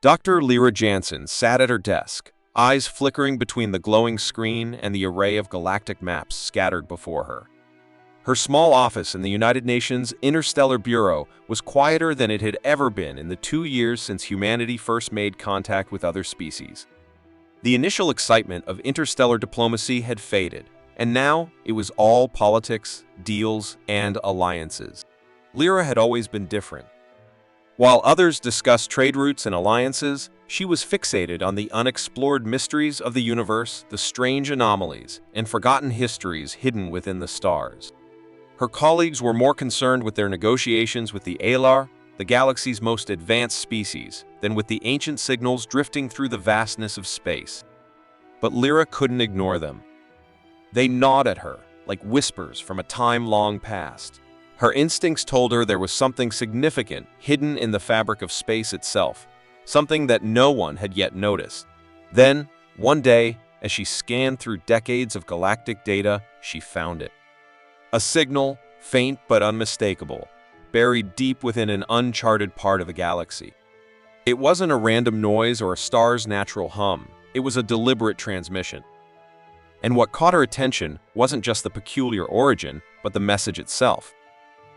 Dr. Lyra Jansen sat at her desk, eyes flickering between the glowing screen and the array of galactic maps scattered before her. Her small office in the United Nations Interstellar Bureau was quieter than it had ever been in the 2 years since humanity first made contact with other species. The initial excitement of interstellar diplomacy had faded, and now it was all politics, deals, and alliances. Lyra had always been different. While others discussed trade routes and alliances, she was fixated on the unexplored mysteries of the universe, the strange anomalies, and forgotten histories hidden within the stars. Her colleagues were more concerned with their negotiations with the Alar, the galaxy's most advanced species, than with the ancient signals drifting through the vastness of space. But Lyra couldn't ignore them. They gnawed at her, like whispers from a time long past. Her instincts told her there was something significant hidden in the fabric of space itself, something that no one had yet noticed. Then, one day, as she scanned through decades of galactic data, she found it. A signal, faint but unmistakable, buried deep within an uncharted part of the galaxy. It wasn't a random noise or a star's natural hum. It was a deliberate transmission. And what caught her attention wasn't just the peculiar origin, but the message itself.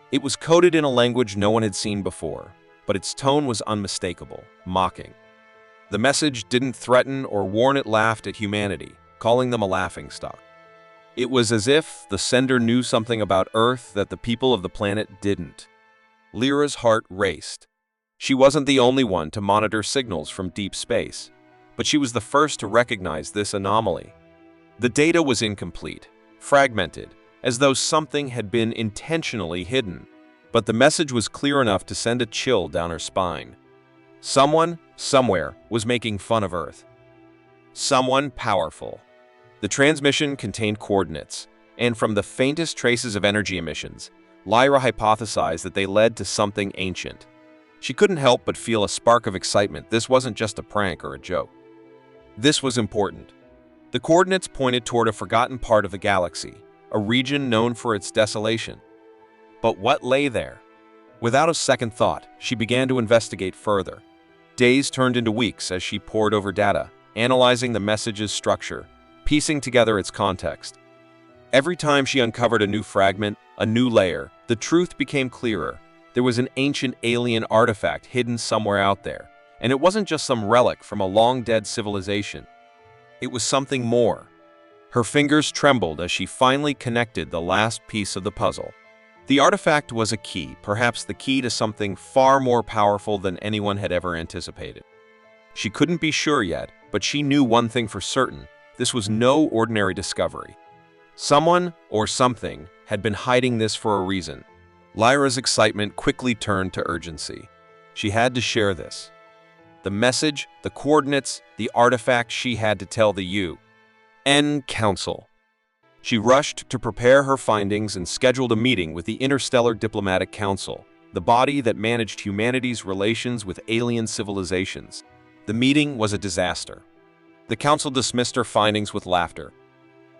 It was coded in a language no one had seen before, but its tone was unmistakable, mocking. The message didn't threaten or warn, it laughed at humanity, calling them a laughingstock. It was as if the sender knew something about Earth that the people of the planet didn't. Lyra's heart raced. She wasn't the only one to monitor signals from deep space, but she was the first to recognize this anomaly. The data was incomplete, fragmented, as though something had been intentionally hidden, but the message was clear enough to send a chill down her spine. Someone, somewhere, was making fun of Earth. Someone powerful. The transmission contained coordinates, and from the faintest traces of energy emissions, Lyra hypothesized that they led to something ancient. She couldn't help but feel a spark of excitement. This wasn't just a prank or a joke. This was important. The coordinates pointed toward a forgotten part of the galaxy, a region known for its desolation. But what lay there? Without a second thought, she began to investigate further. Days turned into weeks as she pored over data, analyzing the message's structure, piecing together its context. Every time she uncovered a new fragment, a new layer, the truth became clearer. There was an ancient alien artifact hidden somewhere out there, and it wasn't just some relic from a long-dead civilization. It was something more. Her fingers trembled as she finally connected the last piece of the puzzle. The artifact was a key, perhaps the key to something far more powerful than anyone had ever anticipated. She couldn't be sure yet, but she knew one thing for certain. This was no ordinary discovery. Someone, or something, had been hiding this for a reason. Lyra's excitement quickly turned to urgency. She had to share this. The message, the coordinates, the artifact she had to tell the UN Council. She rushed to prepare her findings and scheduled a meeting with the Interstellar Diplomatic Council, the body that managed humanity's relations with alien civilizations. The meeting was a disaster. The council dismissed her findings with laughter.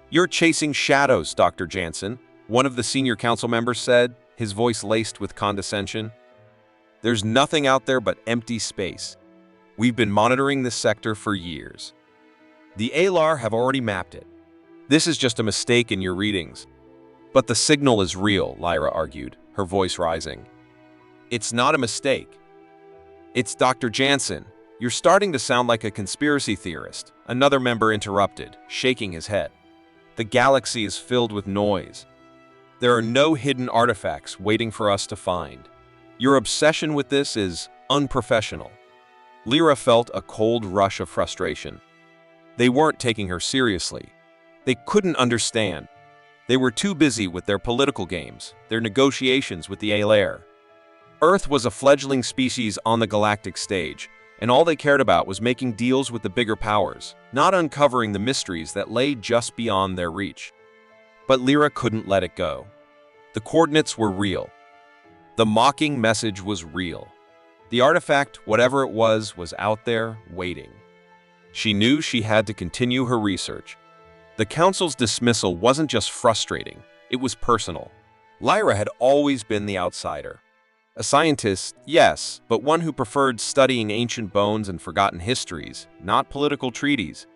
"You're chasing shadows, Dr. Jansen," one of the senior council members said, his voice laced with condescension. "There's nothing out there but empty space. We've been monitoring this sector for years. The Alar have already mapped it. This is just a mistake in your readings." "But the signal is real," Lyra argued, her voice rising. "It's not a mistake. It's Dr. Jansen. You're starting to sound like a conspiracy theorist," another member interrupted, shaking his head. "The galaxy is filled with noise. There are no hidden artifacts waiting for us to find. Your obsession with this is unprofessional." Lyra felt a cold rush of frustration. They weren't taking her seriously. They couldn't understand. They were too busy with their political games, their negotiations with the Alar. Earth was a fledgling species on the galactic stage, and all they cared about was making deals with the bigger powers, not uncovering the mysteries that lay just beyond their reach. But Lyra couldn't let it go. The coordinates were real. The mocking message was real. The artifact, whatever it was out there, waiting. She knew she had to continue her research. The council's dismissal wasn't just frustrating, it was personal. Lyra had always been the outsider. A scientist, yes, but one who preferred studying ancient bones and forgotten histories, not political treaties.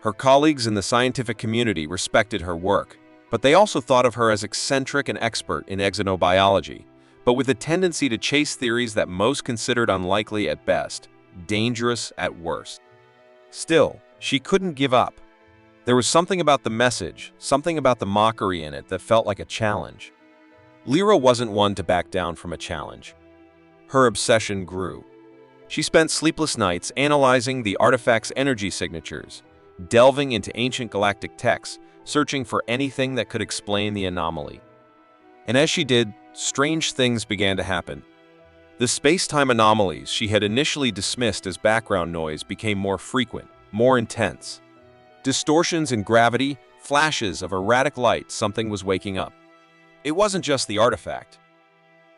Her colleagues in the scientific community respected her work, but they also thought of her as eccentric and expert in exonobiology, but with a tendency to chase theories that most considered unlikely at best, dangerous at worst. Still, she couldn't give up. There was something about the message, something about the mockery in it that felt like a challenge. Lyra wasn't one to back down from a challenge. Her obsession grew. She spent sleepless nights analyzing the artifact's energy signatures, delving into ancient galactic texts, searching for anything that could explain the anomaly. And as she did, strange things began to happen. The space-time anomalies she had initially dismissed as background noise became more frequent, more intense. Distortions in gravity, flashes of erratic light, something was waking up. It wasn't just the artifact.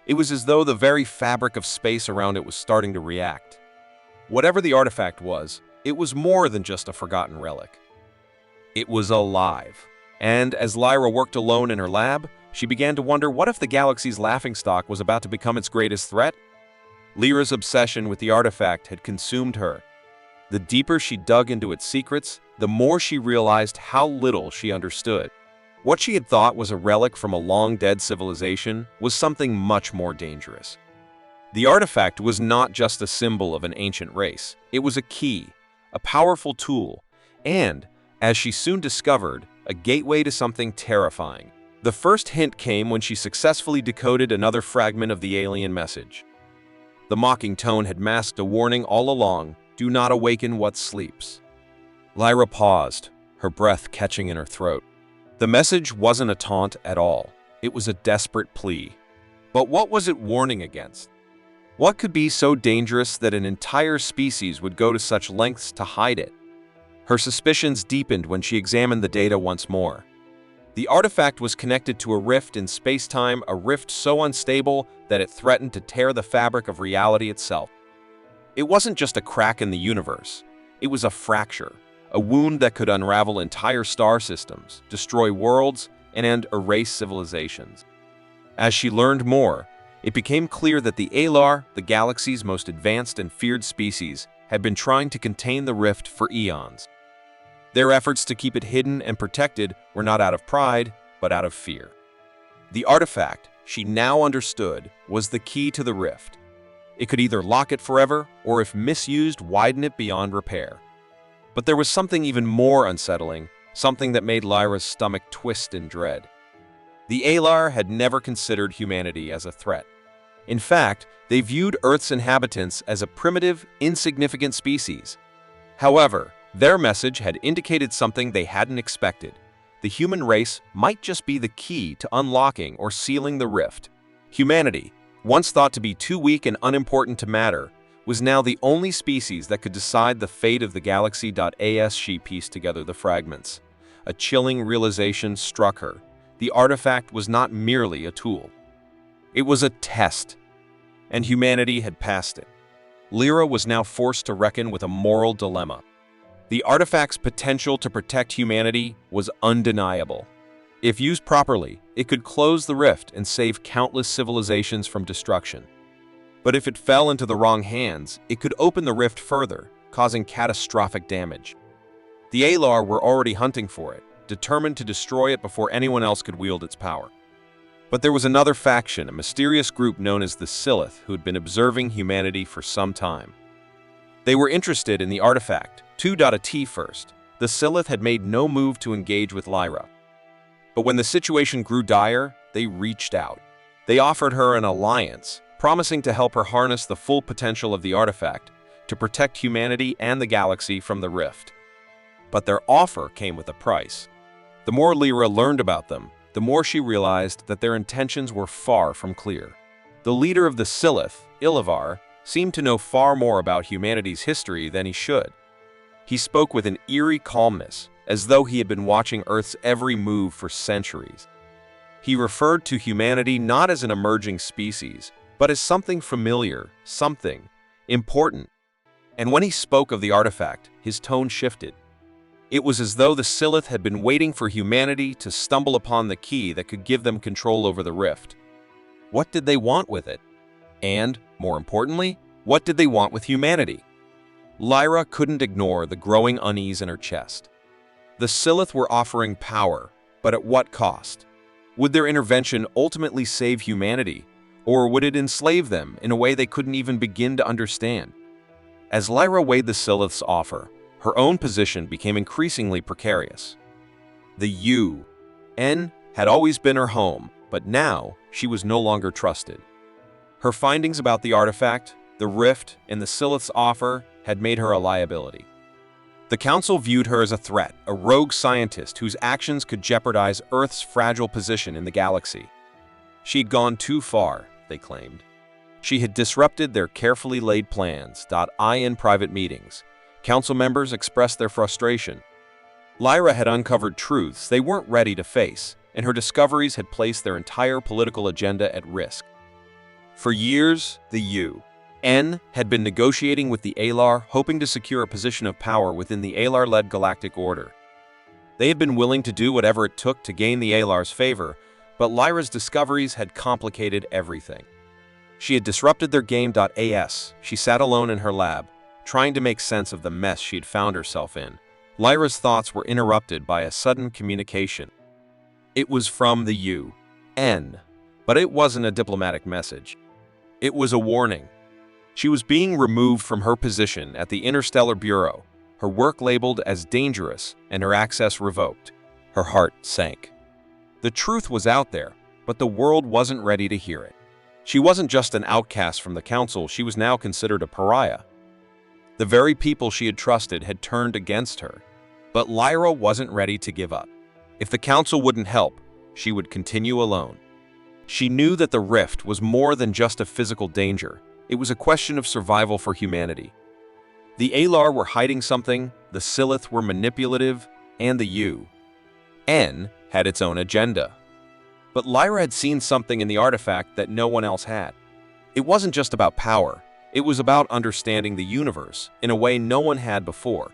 It was as though the very fabric of space around it was starting to react. Whatever the artifact was, it was more than just a forgotten relic. It was alive. And as Lyra worked alone in her lab, she began to wonder, what if the galaxy's laughingstock was about to become its greatest threat? Lyra's obsession with the artifact had consumed her. The deeper she dug into its secrets, the more she realized how little she understood. What she had thought was a relic from a long-dead civilization was something much more dangerous. The artifact was not just a symbol of an ancient race. It was a key, a powerful tool, and, as she soon discovered, a gateway to something terrifying. The first hint came when she successfully decoded another fragment of the alien message. The mocking tone had masked a warning all along: do not awaken what sleeps. Lyra paused, her breath catching in her throat. The message wasn't a taunt at all. It was a desperate plea. But what was it warning against? What could be so dangerous that an entire species would go to such lengths to hide it? Her suspicions deepened when she examined the data once more. The artifact was connected to a rift in space-time, a rift so unstable that it threatened to tear the fabric of reality itself. It wasn't just a crack in the universe. It was a fracture, a wound that could unravel entire star systems, destroy worlds, and erase civilizations. As she learned more, it became clear that the Alar, the galaxy's most advanced and feared species, had been trying to contain the rift for eons. Their efforts to keep it hidden and protected were not out of pride, but out of fear. The artifact, she now understood, was the key to the rift. It could either lock it forever, or if misused, widen it beyond repair. But there was something even more unsettling, something that made Lyra's stomach twist in dread. The Alar had never considered humanity as a threat. In fact, they viewed Earth's inhabitants as a primitive, insignificant species. However, their message had indicated something they hadn't expected. The human race might just be the key to unlocking or sealing the rift. Humanity, once thought to be too weak and unimportant to matter, was now the only species that could decide the fate of the galaxy. As she pieced together the fragments, a chilling realization struck her. The artifact was not merely a tool. It was a test, and humanity had passed it. Lyra was now forced to reckon with a moral dilemma. The artifact's potential to protect humanity was undeniable. If used properly, it could close the rift and save countless civilizations from destruction. But if it fell into the wrong hands, it could open the rift further, causing catastrophic damage. The Alar were already hunting for it, determined to destroy it before anyone else could wield its power. But there was another faction, a mysterious group known as the Silith, who had been observing humanity for some time. They were interested in the artifact, 2.at first. The Silith had made no move to engage with Lyra. But when the situation grew dire, they reached out. They offered her an alliance, promising to help her harness the full potential of the artifact, to protect humanity and the galaxy from the rift. But their offer came with a price. The more Lyra learned about them, the more she realized that their intentions were far from clear. The leader of the Silith, Ilivar, seemed to know far more about humanity's history than he should. He spoke with an eerie calmness, as though he had been watching Earth's every move for centuries. He referred to humanity not as an emerging species, but as something familiar, something important. And when he spoke of the artifact, his tone shifted. It was as though the Silith had been waiting for humanity to stumble upon the key that could give them control over the rift. What did they want with it? And, more importantly, what did they want with humanity? Lyra couldn't ignore the growing unease in her chest. The Silith were offering power, but at what cost? Would their intervention ultimately save humanity, or would it enslave them in a way they couldn't even begin to understand? As Lyra weighed the Silith's offer, her own position became increasingly precarious. The UN had always been her home, but now she was no longer trusted. Her findings about the artifact, the rift, and the Silith's offer had made her a liability. The Council viewed her as a threat, a rogue scientist whose actions could jeopardize Earth's fragile position in the galaxy. She had gone too far, they claimed. She had disrupted their carefully laid plans. In private meetings, Council members expressed their frustration. Lyra had uncovered truths they weren't ready to face, and her discoveries had placed their entire political agenda at risk. For years, the UN had been negotiating with the Alar, hoping to secure a position of power within the Alar-led Galactic Order. They had been willing to do whatever it took to gain the Alar's favor, but Lyra's discoveries had complicated everything. She had disrupted their game.as. She sat alone in her lab, trying to make sense of the mess she had found herself in. Lyra's thoughts were interrupted by a sudden communication. It was from the UN, but it wasn't a diplomatic message. It was a warning. She was being removed from her position at the Interstellar Bureau, her work labeled as dangerous and her access revoked. Her heart sank. The truth was out there, but the world wasn't ready to hear it. She wasn't just an outcast from the Council, she was now considered a pariah. The very people she had trusted had turned against her. But Lyra wasn't ready to give up. If the Council wouldn't help, she would continue alone. She knew that the rift was more than just a physical danger. It was a question of survival for humanity. The Alar were hiding something, the Silith were manipulative, and the UN had its own agenda. But Lyra had seen something in the artifact that no one else had. It wasn't just about power, it was about understanding the universe in a way no one had before.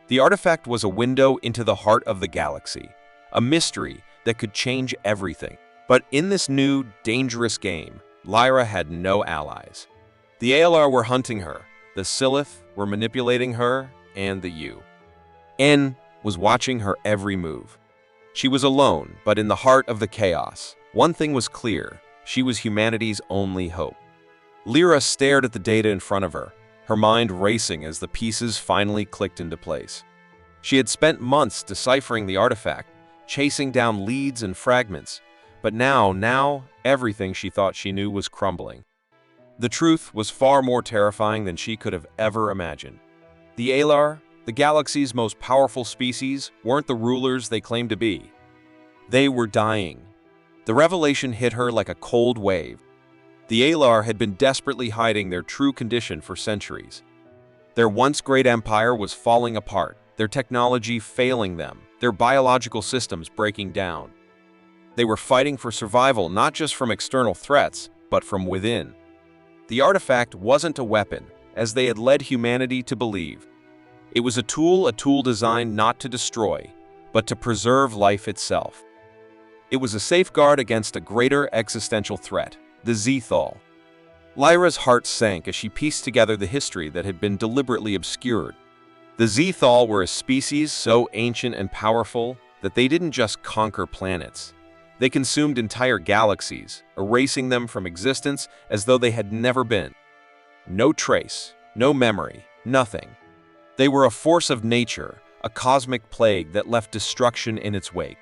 The artifact was a window into the heart of the galaxy, a mystery that could change everything. But in this new, dangerous game, Lyra had no allies. The Alar were hunting her, the Silith were manipulating her, and the UN was watching her every move. She was alone, but in the heart of the chaos, one thing was clear: she was humanity's only hope. Lyra stared at the data in front of her, her mind racing as the pieces finally clicked into place. She had spent months deciphering the artifact, chasing down leads and fragments, but now everything she thought she knew was crumbling. The truth was far more terrifying than she could have ever imagined. The Alar, the galaxy's most powerful species, weren't the rulers they claimed to be. They were dying. The revelation hit her like a cold wave. The Alar had been desperately hiding their true condition for centuries. Their once great empire was falling apart, their technology failing them, their biological systems breaking down. They were fighting for survival not just from external threats, but from within. The artifact wasn't a weapon, as they had led humanity to believe. It was a tool designed not to destroy, but to preserve life itself. It was a safeguard against a greater existential threat, the Zethal. Lyra's heart sank as she pieced together the history that had been deliberately obscured. The Zethal were a species so ancient and powerful that they didn't just conquer planets. They consumed entire galaxies, erasing them from existence as though they had never been. No trace, no memory, nothing. They were a force of nature, a cosmic plague that left destruction in its wake.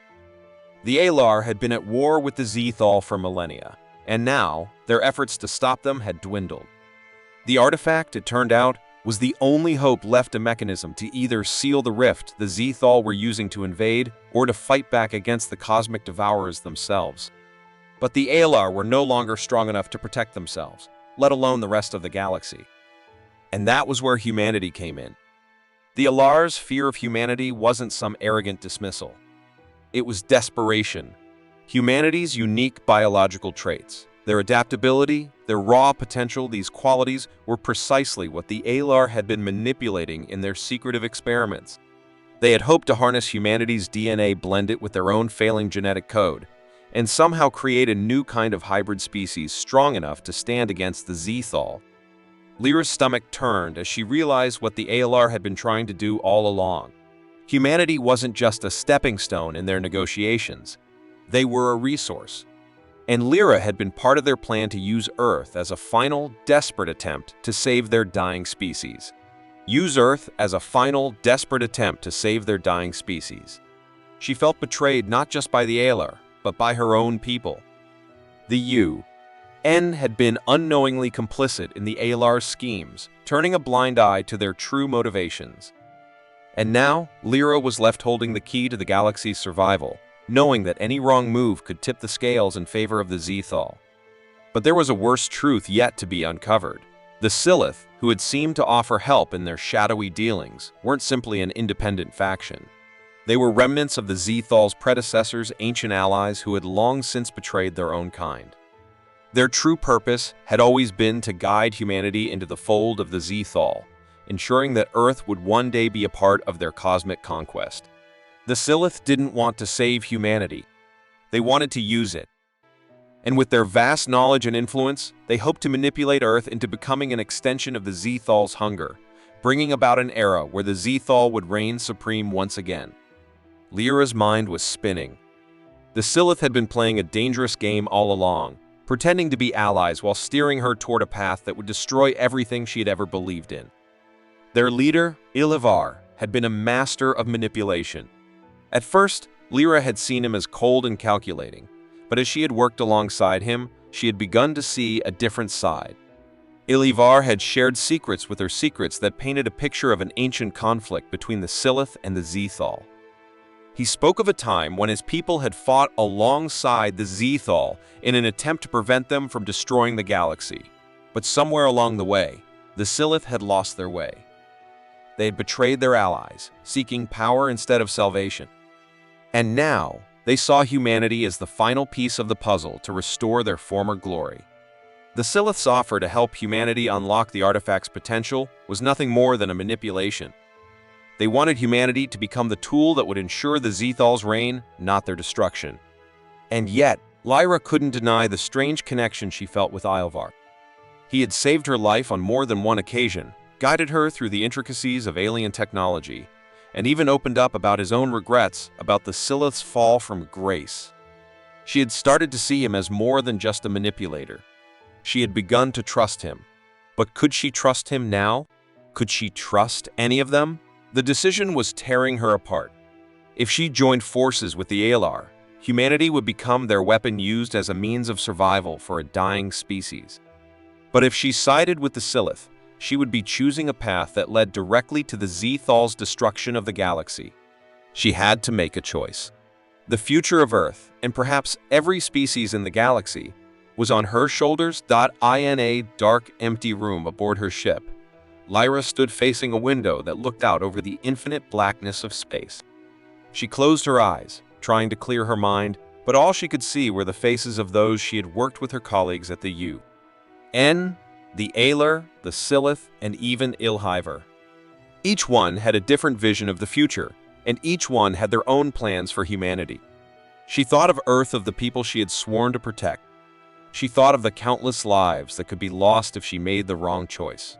The Alar had been at war with the Zethal for millennia, and now their efforts to stop them had dwindled. The artifact, it turned out, was the only hope left, a mechanism to either seal the rift the Zethal were using to invade or to fight back against the cosmic devourers themselves. But the Alar were no longer strong enough to protect themselves, let alone the rest of the galaxy. And that was where humanity came in. The Alar's fear of humanity wasn't some arrogant dismissal. It was desperation. Humanity's unique biological traits, their adaptability, their raw potential, these qualities were precisely what the Alar had been manipulating in their secretive experiments. They had hoped to harness humanity's DNA, blend it with their own failing genetic code, and somehow create a new kind of hybrid species strong enough to stand against the Zethal. Lyra's stomach turned as she realized what the ALR had been trying to do all along. Humanity wasn't just a stepping stone in their negotiations. They were a resource. And Lyra had been part of their plan to use Earth as a final, desperate attempt to save their dying species. Use Earth as a final, desperate attempt to save their dying species. She felt betrayed not just by the ALR, but by her own people. The UN had been unknowingly complicit in the ALR's schemes, turning a blind eye to their true motivations. And now, Lyra was left holding the key to the galaxy's survival, knowing that any wrong move could tip the scales in favor of the Zethal. But there was a worse truth yet to be uncovered. The Silith, who had seemed to offer help in their shadowy dealings, weren't simply an independent faction. They were remnants of the Zethal's predecessors, ancient allies who had long since betrayed their own kind. Their true purpose had always been to guide humanity into the fold of the Zethal, ensuring that Earth would one day be a part of their cosmic conquest. The Silith didn't want to save humanity. They wanted to use it. And with their vast knowledge and influence, they hoped to manipulate Earth into becoming an extension of the Zethal's hunger, bringing about an era where the Zethal would reign supreme once again. Lyra's mind was spinning. The Silith had been playing a dangerous game all along, pretending to be allies while steering her toward a path that would destroy everything she had ever believed in. Their leader, Ilivar, had been a master of manipulation. At first, Lyra had seen him as cold and calculating, but as she had worked alongside him, she had begun to see a different side. Ilivar had shared secrets with her secrets that painted a picture of an ancient conflict between the Silith and the Zethal. He spoke of a time when his people had fought alongside the Zethal in an attempt to prevent them from destroying the galaxy. But somewhere along the way, the Silith had lost their way. They had betrayed their allies, seeking power instead of salvation. And now, they saw humanity as the final piece of the puzzle to restore their former glory. The Silith's offer to help humanity unlock the artifact's potential was nothing more than a manipulation. They wanted humanity to become the tool that would ensure the Zethal's reign, not their destruction. And yet, Lyra couldn't deny the strange connection she felt with Ilivar. He had saved her life on more than one occasion, guided her through the intricacies of alien technology, and even opened up about his own regrets about the Silith's fall from grace. She had started to see him as more than just a manipulator. She had begun to trust him. But could she trust him now? Could she trust any of them? The decision was tearing her apart. If she joined forces with the ALR, humanity would become their weapon used as a means of survival for a dying species. But if she sided with the Silith, she would be choosing a path that led directly to the Zethal's destruction of the galaxy. She had to make a choice. The future of Earth, and perhaps every species in the galaxy, was on her shoulders. In a dark, empty room aboard her ship, Lyra stood facing a window that looked out over the infinite blackness of space. She closed her eyes, trying to clear her mind, but all she could see were the faces of those she had worked with her colleagues at the UN, the ALR, the Silith, and even Ilivar. Each one had a different vision of the future, and each one had their own plans for humanity. She thought of Earth, of the people she had sworn to protect. She thought of the countless lives that could be lost if she made the wrong choice.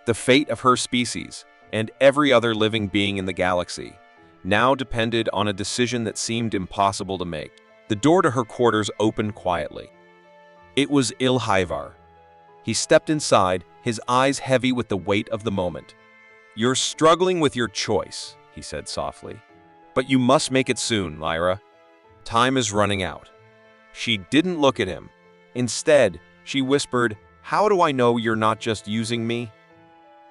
The fate of her species, and every other living being in the galaxy, now depended on a decision that seemed impossible to make. The door to her quarters opened quietly. It was Ilivar. He stepped inside, his eyes heavy with the weight of the moment. "You're struggling with your choice," he said softly. "But you must make it soon, Lyra. Time is running out." She didn't look at him. Instead, she whispered, "How do I know you're not just using me?"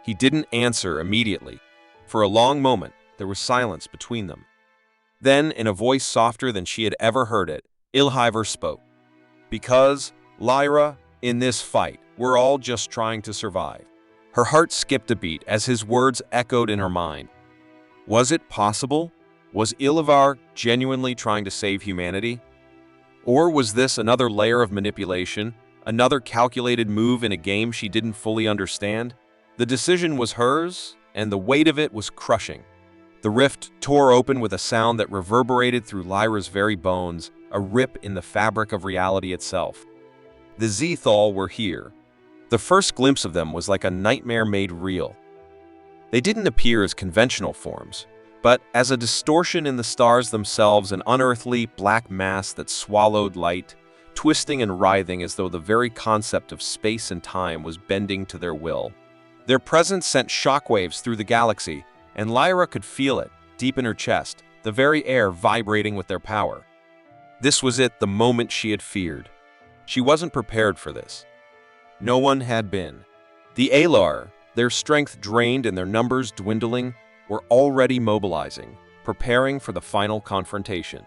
He didn't answer immediately. For a long moment, there was silence between them. Then, in a voice softer than she had ever heard it, Ilivar spoke. "Because, Lyra, in this fight, we're all just trying to survive." Her heart skipped a beat as his words echoed in her mind. Was it possible? Was Ilivar genuinely trying to save humanity? Or was this another layer of manipulation, another calculated move in a game she didn't fully understand? The decision was hers, and the weight of it was crushing. The rift tore open with a sound that reverberated through Lyra's very bones, a rip in the fabric of reality itself. The Zethal were here. The first glimpse of them was like a nightmare made real. They didn't appear as conventional forms, but as a distortion in the stars themselves, an unearthly black mass that swallowed light, twisting and writhing as though the very concept of space and time was bending to their will. Their presence sent shockwaves through the galaxy, and Lyra could feel it, deep in her chest, the very air vibrating with their power. This was it, the moment she had feared. She wasn't prepared for this. No one had been. The Alar, their strength drained and their numbers dwindling, were already mobilizing, preparing for the final confrontation.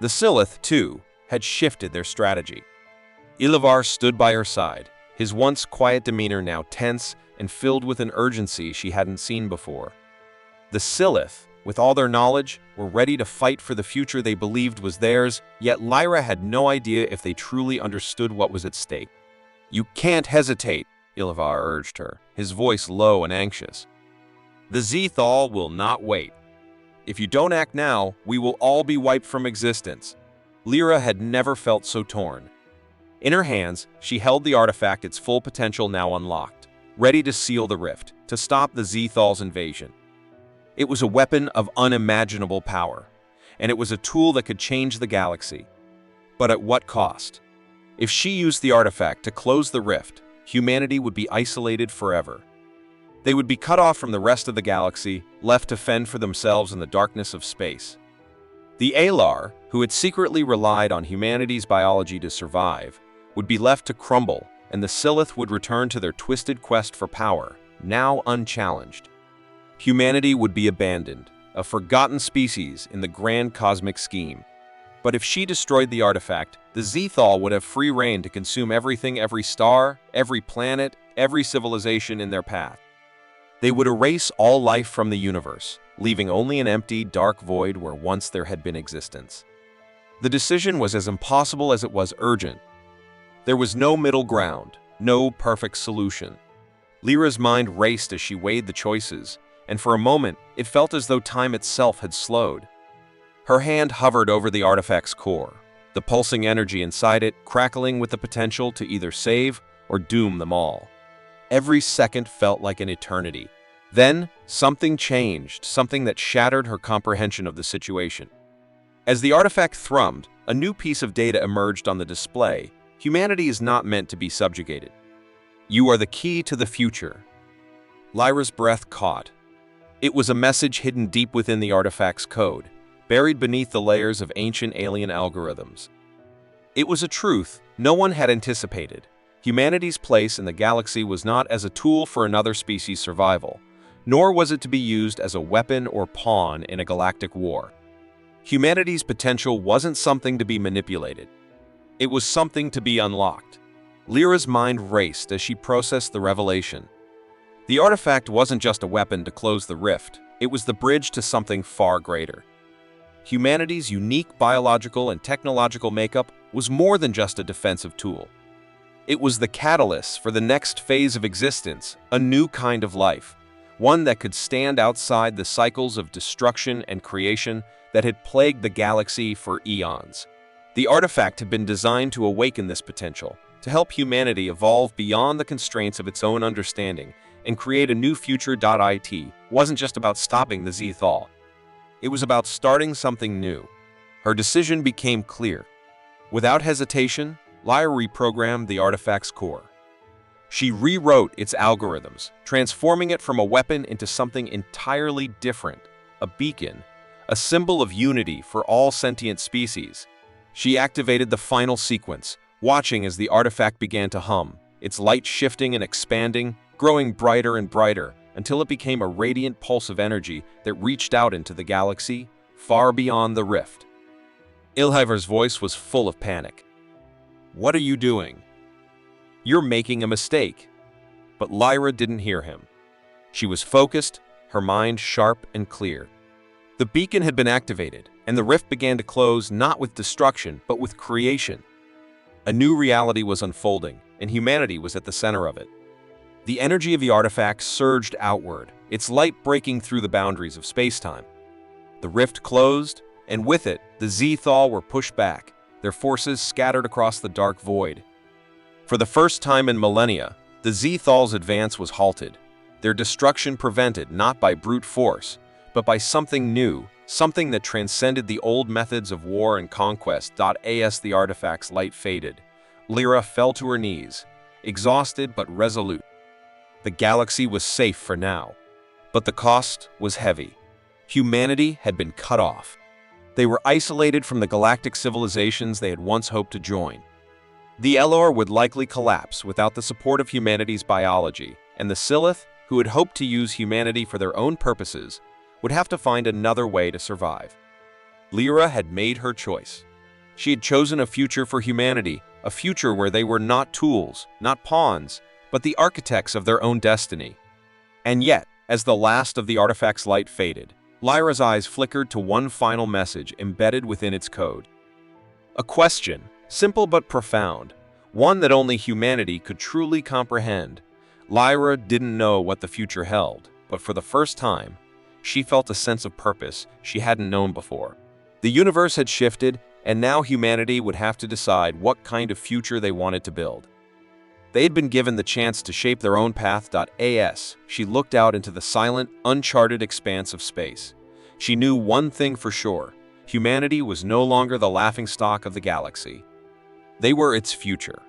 The Silith, too, had shifted their strategy. Illavar stood by her side, his once quiet demeanor now tense and filled with an urgency she hadn't seen before. The Silith, with all their knowledge, were ready to fight for the future they believed was theirs, yet Lyra had no idea if they truly understood what was at stake. "You can't hesitate," Illavar urged her, his voice low and anxious. "The Zethal will not wait. If you don't act now, we will all be wiped from existence." Lyra had never felt so torn. In her hands, she held the artifact, its full potential now unlocked, ready to seal the rift, to stop the Zethal's invasion. It was a weapon of unimaginable power, and it was a tool that could change the galaxy. But at what cost? If she used the artifact to close the rift, humanity would be isolated forever. They would be cut off from the rest of the galaxy, left to fend for themselves in the darkness of space. The Alar, who had secretly relied on humanity's biology to survive, would be left to crumble, and the Silith would return to their twisted quest for power, now unchallenged. Humanity would be abandoned, a forgotten species in the grand cosmic scheme. But if she destroyed the artifact, the Zethal would have free rein to consume everything, every star, every planet, every civilization in their path. They would erase all life from the universe, leaving only an empty, dark void where once there had been existence. The decision was as impossible as it was urgent. There was no middle ground, no perfect solution. Lyra's mind raced as she weighed the choices, and for a moment, it felt as though time itself had slowed. Her hand hovered over the artifact's core, the pulsing energy inside it crackling with the potential to either save or doom them all. Every second felt like an eternity. Then, something changed, something that shattered her comprehension of the situation. As the artifact thrummed, a new piece of data emerged on the display. Humanity is not meant to be subjugated. You are the key to the future. Lyra's breath caught. It was a message hidden deep within the artifact's code, buried beneath the layers of ancient alien algorithms. It was a truth no one had anticipated. Humanity's place in the galaxy was not as a tool for another species' survival, nor was it to be used as a weapon or pawn in a galactic war. Humanity's potential wasn't something to be manipulated. It was something to be unlocked. Lyra's mind raced as she processed the revelation. The artifact wasn't just a weapon to close the rift, it was the bridge to something far greater. Humanity's unique biological and technological makeup was more than just a defensive tool. It was the catalyst for the next phase of existence, a new kind of life, one that could stand outside the cycles of destruction and creation that had plagued the galaxy for eons. The artifact had been designed to awaken this potential, to help humanity evolve beyond the constraints of its own understanding and create a new future. It wasn't just about stopping the Zethal. It was about starting something new. Her decision became clear. Without hesitation, Lyra reprogrammed the artifact's core. She rewrote its algorithms, transforming it from a weapon into something entirely different, a beacon, a symbol of unity for all sentient species. She activated the final sequence, watching as the artifact began to hum, its light shifting and expanding, growing brighter and brighter, until it became a radiant pulse of energy that reached out into the galaxy, far beyond the rift. Ilhivar's voice was full of panic. "What are you doing? You're making a mistake." But Lyra didn't hear him. She was focused, her mind sharp and clear. The beacon had been activated, and the rift began to close not with destruction, but with creation. A new reality was unfolding, and humanity was at the center of it. The energy of the artifact surged outward, its light breaking through the boundaries of space-time. The rift closed, and with it, the Zethal were pushed back, their forces scattered across the dark void. For the first time in millennia, the Zethal's advance was halted, their destruction prevented not by brute force, but by something new, something that transcended the old methods of war and conquest. As the artifact's light faded, Lyra fell to her knees, exhausted but resolute. The galaxy was safe for now, but the cost was heavy. Humanity had been cut off. They were isolated from the galactic civilizations they had once hoped to join. The Elor would likely collapse without the support of humanity's biology, and the Silith, who had hoped to use humanity for their own purposes, would have to find another way to survive. Lyra had made her choice. She had chosen a future for humanity, a future where they were not tools, not pawns, but the architects of their own destiny. And yet, as the last of the artifact's light faded, Lyra's eyes flickered to one final message embedded within its code. A question, simple but profound, one that only humanity could truly comprehend. Lyra didn't know what the future held, but for the first time, she felt a sense of purpose she hadn't known before. The universe had shifted, and now humanity would have to decide what kind of future they wanted to build. They had been given the chance to shape their own path. As she looked out into the silent, uncharted expanse of space, she knew one thing for sure: humanity was no longer the laughingstock of the galaxy. They were its future.